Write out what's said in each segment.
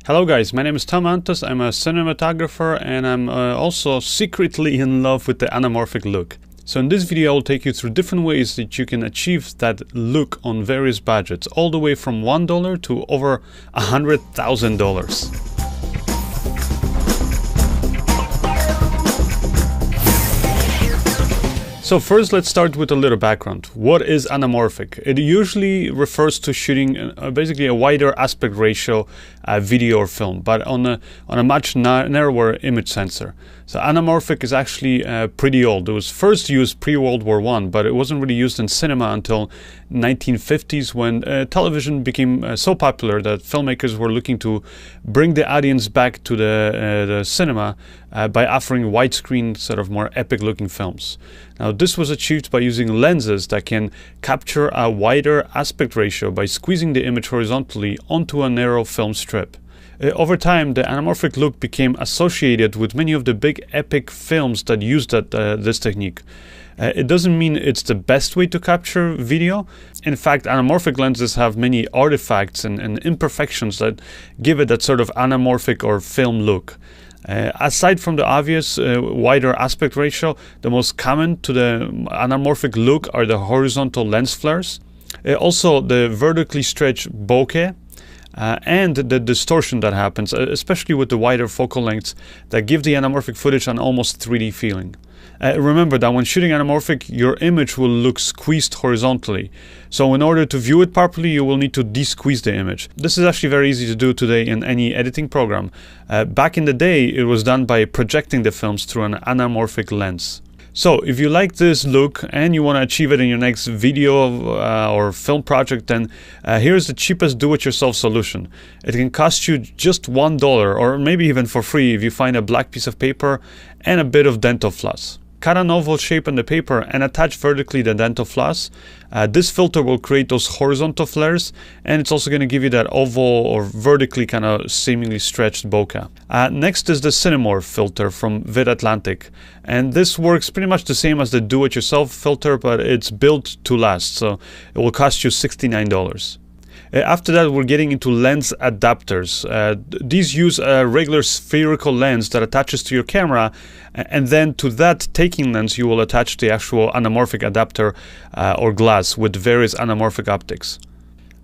Hello guys, my name is Tom Antos, I'm a cinematographer and I'm also secretly in love with the anamorphic look. So in this video I'll take you through different ways that you can achieve that look on various budgets, all the way from $1 to over $100,000. So first let's start with a little background. What is anamorphic? It usually refers to shooting basically a wider aspect ratio video or film, but on a much narrower image sensor. So anamorphic is actually pretty old. It was first used pre-World War I, but it wasn't really used in cinema until 1950s when television became so popular that filmmakers were looking to bring the audience back to the cinema by offering widescreen, sort of more epic looking films. Now this was achieved by using lenses that can capture a wider aspect ratio by squeezing the image horizontally onto a narrow film strip. Over time, the anamorphic look became associated with many of the big epic films that used this technique. It doesn't mean it's the best way to capture video. In fact, anamorphic lenses have many artifacts and imperfections that give it that sort of anamorphic or film look. Aside from the obvious wider aspect ratio, the most common to the anamorphic look are the horizontal lens flares, also the vertically stretched bokeh, and the distortion that happens, especially with the wider focal lengths that give the anamorphic footage an almost 3D feeling. Remember that when shooting anamorphic, your image will look squeezed horizontally. So in order to view it properly, you will need to de-squeeze the image. This is actually very easy to do today in any editing program. Back in the day, it was done by projecting the films through an anamorphic lens. So if you like this look and you want to achieve it in your next video or film project, then here's the cheapest do-it-yourself solution. It can cost you just $1 or maybe even for free if you find a black piece of paper and a bit of dental floss. Cut an oval shape on the paper and attach vertically the dental floss. This filter will create those horizontal flares, and it's also going to give you that oval or vertically kind of seemingly stretched bokeh. Next is the Cinemorph filter from VidAtlantic, and this works pretty much the same as the do-it-yourself filter, but it's built to last, so it will cost you $69. After that, we're getting into lens adapters. These use a regular spherical lens that attaches to your camera, and then to that taking lens you will attach the actual anamorphic adapter or glass with various anamorphic optics.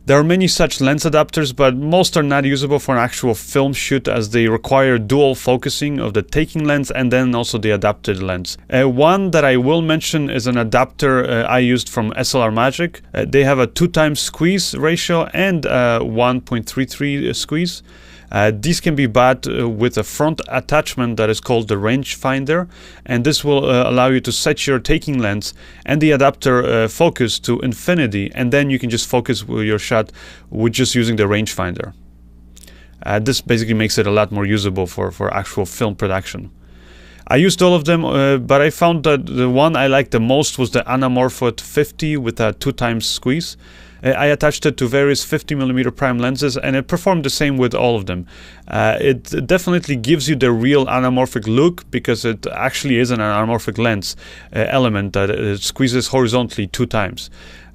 There are many such lens adapters, but most are not usable for an actual film shoot as they require dual focusing of the taking lens and then also the adapted lens. One that I will mention is an adapter I used from SLR Magic. They have a 2x squeeze ratio and 1.33 squeeze. These can be bought with a front attachment that is called the rangefinder, and this will allow you to set your taking lens and the adapter focus to infinity, and then you can just focus your shot with just using the rangefinder. This basically makes it a lot more usable for actual film production. I used all of them, but I found that the one I liked the most was the Anamorph 50 with a 2x squeeze. I attached it to various 50mm prime lenses and it performed the same with all of them. It definitely gives you the real anamorphic look because it actually is an anamorphic lens element that it squeezes horizontally 2 times.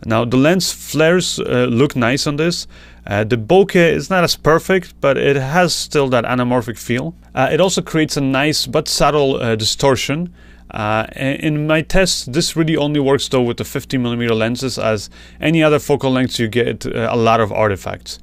Now the lens flares look nice on this. The bokeh is not as perfect, but it has still that anamorphic feel. It also creates a nice but subtle distortion. In my tests, this really only works though with the 50mm lenses, as any other focal lengths you get a lot of artifacts.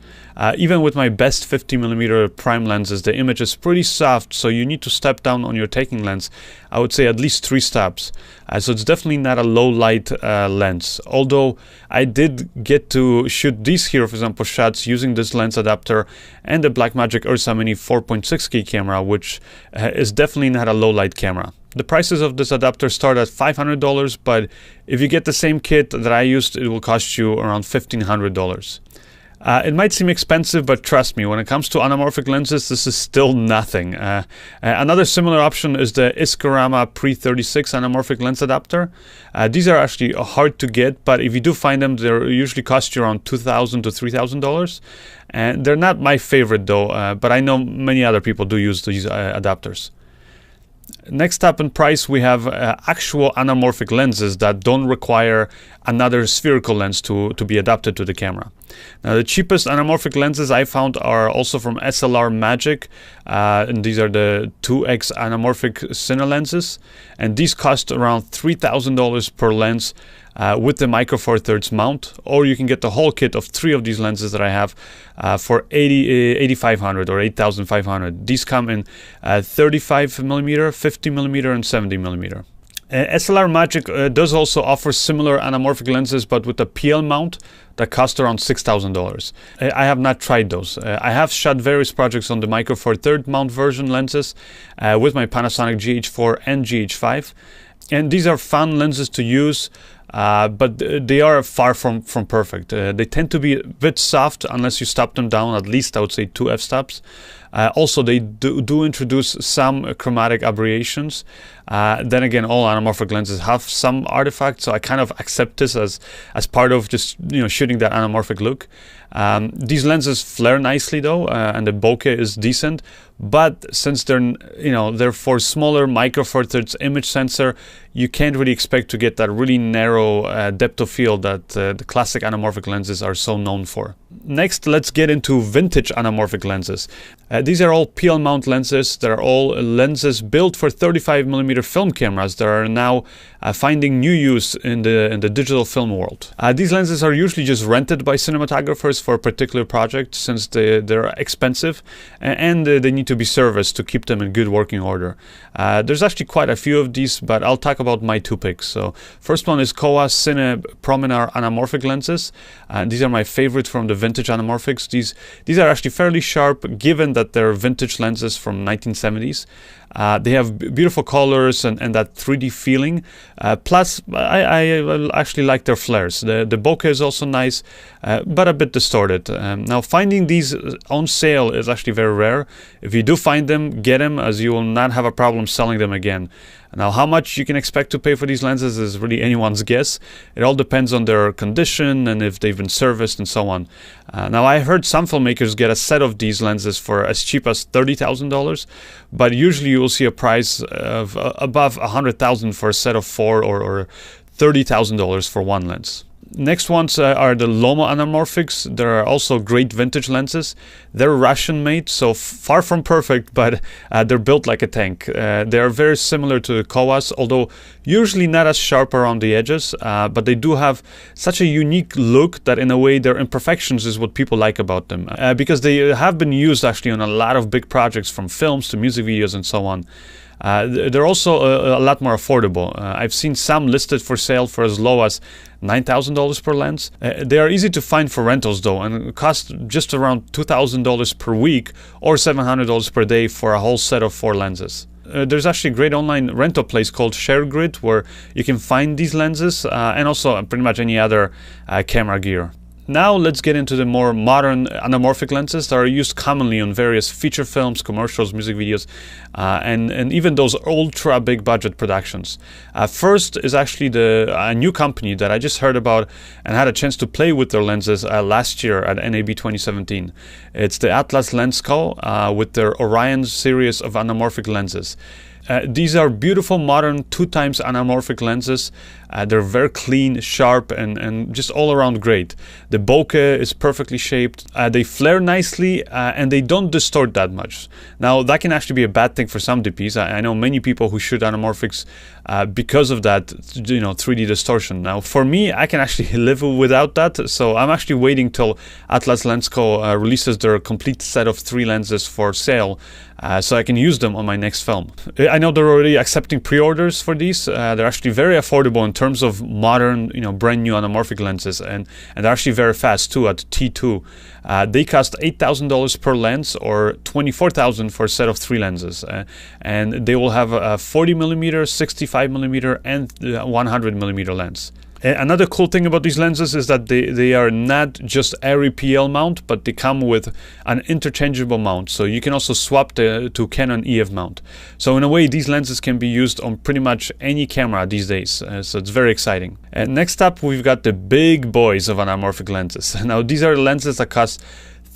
Even with my best 50mm prime lenses, the image is pretty soft, so you need to step down on your taking lens. I would say at least 3 steps. So it's definitely not a low light lens. Although I did get to shoot these here, for example, shots using this lens adapter and the Blackmagic Ursa Mini 4.6K camera, which is definitely not a low light camera. The prices of this adapter start at $500, but if you get the same kit that I used, it will cost you around $1,500. It might seem expensive, but trust me, when it comes to anamorphic lenses, this is still nothing. Another similar option is the Iskorama Pre-36 anamorphic lens adapter. These are actually hard to get, but if you do find them, they usually cost you around $2,000 to $3,000. And they're not my favorite though, but I know many other people do use these adapters. Next up in price, we have actual anamorphic lenses that don't require another spherical lens to be adapted to the camera. Now, the cheapest anamorphic lenses I found are also from SLR Magic, and these are the 2x anamorphic cine lenses, and these cost around $3,000 per lens with the Micro Four Thirds mount, or you can get the whole kit of 3 of these lenses that I have for $8,500 or $8,500. These come in 35mm, 50mm, and 70mm. SLR Magic does also offer similar anamorphic lenses, but with a PL mount that cost around $6,000. I have not tried those. I have shot various projects on the Micro Four Thirds mount version lenses with my Panasonic GH4 and GH5, and these are fun lenses to use. But they are far from perfect. They tend to be a bit soft unless you stop them down, at least I would say 2 f-stops. Also, they do introduce some chromatic aberrations. Then again, all anamorphic lenses have some artifacts, so I kind of accept this as part of just shooting that anamorphic look. These lenses flare nicely though, and the bokeh is decent. But since they're for smaller Micro Four Thirds image sensor, you can't really expect to get that really narrow depth of field that the classic anamorphic lenses are so known for. Next, let's get into vintage anamorphic lenses. These are all PL mount lenses. They're all lenses built for 35mm film cameras that are now finding new use in the digital film world. These lenses are usually just rented by cinematographers for a particular project, since they're expensive and they need to be serviced to keep them in good working order. There's actually quite a few of these, but I'll talk about my 2 picks. So first one is Kowa Cine Prominar anamorphic lenses. These are my favorite from the vintage anamorphics. These are actually fairly sharp, given that they're vintage lenses from 1970s. They have beautiful colors and that 3D feeling. Plus, I actually like their flares. The bokeh is also nice, but a bit distorted. Now, finding these on sale is actually very rare. If you do find them, get them, as you will not have a problem selling them again. Now, how much you can expect to pay for these lenses is really anyone's guess. It all depends on their condition and if they've been serviced and so on. Now, I heard some filmmakers get a set of these lenses for as cheap as $30,000, but usually you will see a price of above $100,000 for a set of 4 or $30,000 for one lens. Next ones are the Loma anamorphics. There are also great vintage lenses. They're Russian made, so far from perfect, but they're built like a tank. They are very similar to the Kowas, although usually not as sharp around the edges, but they do have such a unique look that in a way their imperfections is what people like about them, because they have been used actually on a lot of big projects, from films to music videos and so on. They're also a lot more affordable. I've seen some listed for sale for as low as $9,000 per lens. They are easy to find for rentals though, and cost just around $2,000 per week or $700 per day for a whole set of 4 lenses. There's actually a great online rental place called ShareGrid where you can find these lenses and also pretty much any other camera gear. Now let's get into the more modern anamorphic lenses that are used commonly on various feature films, commercials, music videos, and even those ultra big budget productions. First is actually a new company that I just heard about and had a chance to play with their lenses last year at NAB 2017. It's the Atlas Lens Co. With their Orion series of anamorphic lenses. These are beautiful modern 2x anamorphic lenses. They're very clean, sharp, and just all around great. The bokeh is perfectly shaped. They flare nicely and they don't distort that much. Now that can actually be a bad thing for some DPs. I know many people who shoot anamorphics because of that 3D distortion. Now for me, I can actually live without that, so I'm actually waiting till Atlas Lens Co. Releases their complete set of 3 lenses for sale, so I can use them on my next film. I know they're already accepting pre-orders for these. They're actually very affordable in terms of modern, brand new anamorphic lenses, and they're actually very fast too at T2. They cost $8,000 per lens or $24,000 for a set of 3 lenses, and they will have a 40mm, 65mm, and 100mm lens. Another cool thing about these lenses is that they are not just ARRI PL mount, but they come with an interchangeable mount, so you can also swap to Canon EF mount. So in a way, these lenses can be used on pretty much any camera these days, so it's very exciting. Next up, we've got the big boys of anamorphic lenses. Now these are lenses that cost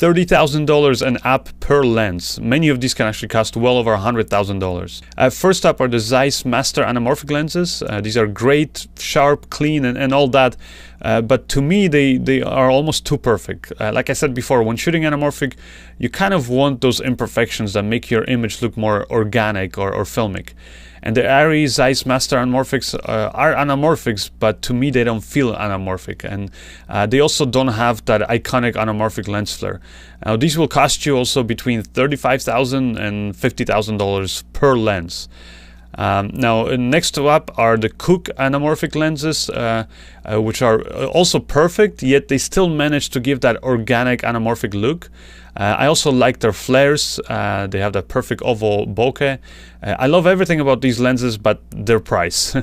$30,000 and up per lens. Many of these can actually cost well over $100,000. First up are the Zeiss Master anamorphic lenses. These are great, sharp, clean, and all that. But to me, they are almost too perfect. Like I said before, when shooting anamorphic, you kind of want those imperfections that make your image look more organic or filmic. And the ARRI Zeiss Master anamorphics are anamorphics, but to me they don't feel anamorphic, and they also don't have that iconic anamorphic lens flare. Now these will cost you also between $35,000 and $50,000 per lens. Now next up are the Cooke anamorphic lenses, which are also perfect, yet they still manage to give that organic anamorphic look. I also like their flares. They have that perfect oval bokeh. I love everything about these lenses, but their price.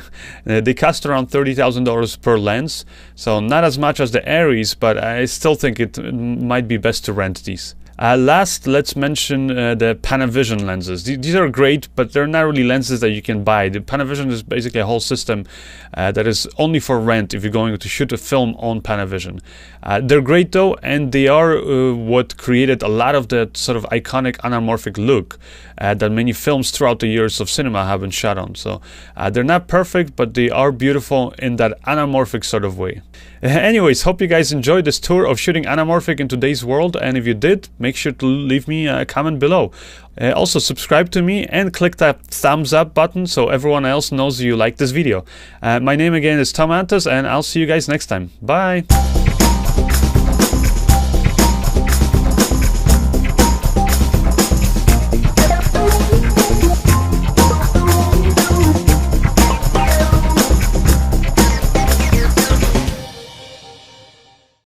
They cost around $30,000 per lens, so not as much as the ARRIs, but I still think it might be best to rent these. Last, let's mention the Panavision lenses. These are great, but they're not really lenses that you can buy. The Panavision is basically a whole system that is only for rent if you're going to shoot a film on Panavision. They're great though, and they are what created a lot of that sort of iconic anamorphic look that many films throughout the years of cinema have been shot on. So they're not perfect, but they are beautiful in that anamorphic sort of way. Anyways, hope you guys enjoyed this tour of shooting anamorphic in today's world, and if you did, make sure to leave me a comment below. Also subscribe to me and click that thumbs up button so everyone else knows you like this video. My name again is Tom Antas, and I'll see you guys next time. Bye!